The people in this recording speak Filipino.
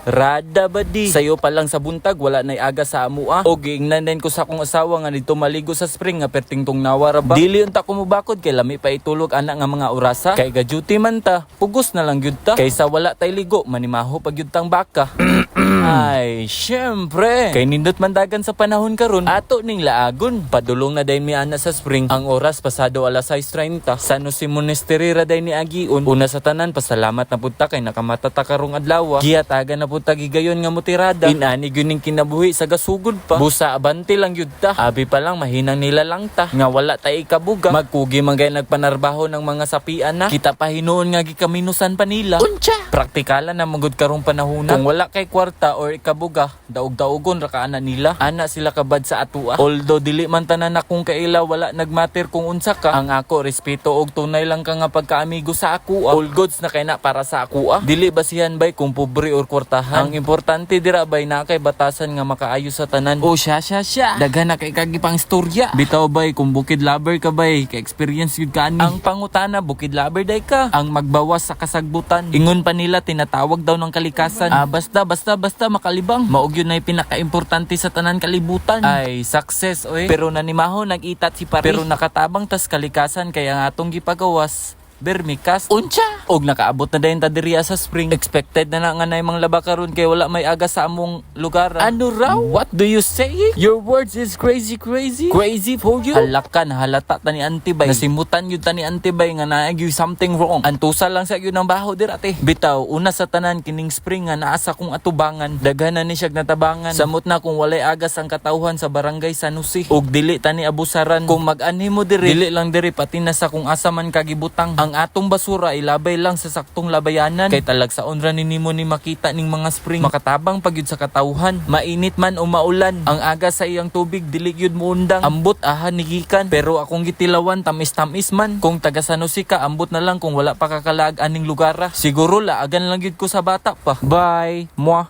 Rada ba di? Sayo pa lang sa buntag, wala na'y aga sa amua. O giingnan ko sa akong asawa nga dito maligo sa spring nga perting tong nawara ba. Dili unta ko mubakod kay lami pa itulog ana nga mga orasa. Kay ga-duty man ta, pugos na lang gyud ta. Kaysa wala tay ligo, manimaho pag gyud tang baka. Ay, syempre. Kay nindot mandagan sa panahon karon, ato ning laagon. Padulong na day mi ana sa spring. Ang oras pasado alas 6:30. Sa Nusi Monastery ra day ni agiun. Una sa tanan, pasalamat na pud ta kay nakamata ta karong adlaw. Giyatagan na pud ta gigayon nga mutirada. Inani gyud ning kinabuhi sa gasugod pa. Busa abante lang gyud ta. Abi pa lang mahinang nila lang ta. Nga wala tay ikabuga. Magkugi man gay nagpanarbaho ng mga sapian na. Kita pa hinuon nga gikaminusan pa nila. Uncha. Praktikalan na magud karong panahon. Kung wala kay kwarta or ikabuga, daog-daogon ra ka ana nila. Ana sila kabad sa atua. Although dili man tanan akong kaila wala nagmatter kung unsa ka. Ang ako respeto og tunay lang ka nga pagkaamigo sa ako. All goods na kay na para sa ako. Dili basihan bay kung pobre or kwartahan. Ang importante dira bay na kay batasan nga makaayo sa tanan. O siya. Daghan na kay kagipang istorya. Bitaw bay kung bukid lover ka bay, kay experience yun ka ani. Ang pangutana bukid lover day ka. Ang magbawas sa kasagbutan. Ingon pa nila tinatawag daw ng kalikasan. Basta makalibang. Maog yun na pinaka-importante sa tanan kalibutan. Ay, success oy. Pero nanimaho nag-itat si pare. Pero nakatabang tas kalikasan kaya nga atong gipagawas. Bermikas uncha og nakaabot na dayon ta diriya sa spring. Expected na nga na mga laba karon kay wala may aga sa among lugar. Ano raw? What do you say? Your words is crazy for you. Halakan halata ta ni Antibay. Nasimutan yun ta ni Antibay nga naag you something wrong. Antusa lang sa yun ang baho dirate. Bitaw una sa tanan kining spring nga naa sa kong atubangan. Daghan na ni siya natabangan. Samot na kung walay agas ang katawhan sa barangay San Jose. Og dili ta ni abusaran. Kung mag-anhi mo diri, dili lang diri pati na sa kung asa man kagibutang. Ang atong basura ilabay lang sa saktong labayanan. Kay talag sa onra ni nimo ni makita ning mga spring. Makatabang pagyud sa katawhan. Mainit man o maulan. Ang aga sa iyang tubig dili gyud muundang. Ambot ahan nigikan. Pero akong gitilawan tamis-tamis man. Kung taga San Jose ka, ambot na lang kung wala pa kakalaag aning lugar. Siguro laagan lang gyud ko sa bata pa. Bye. Mwah.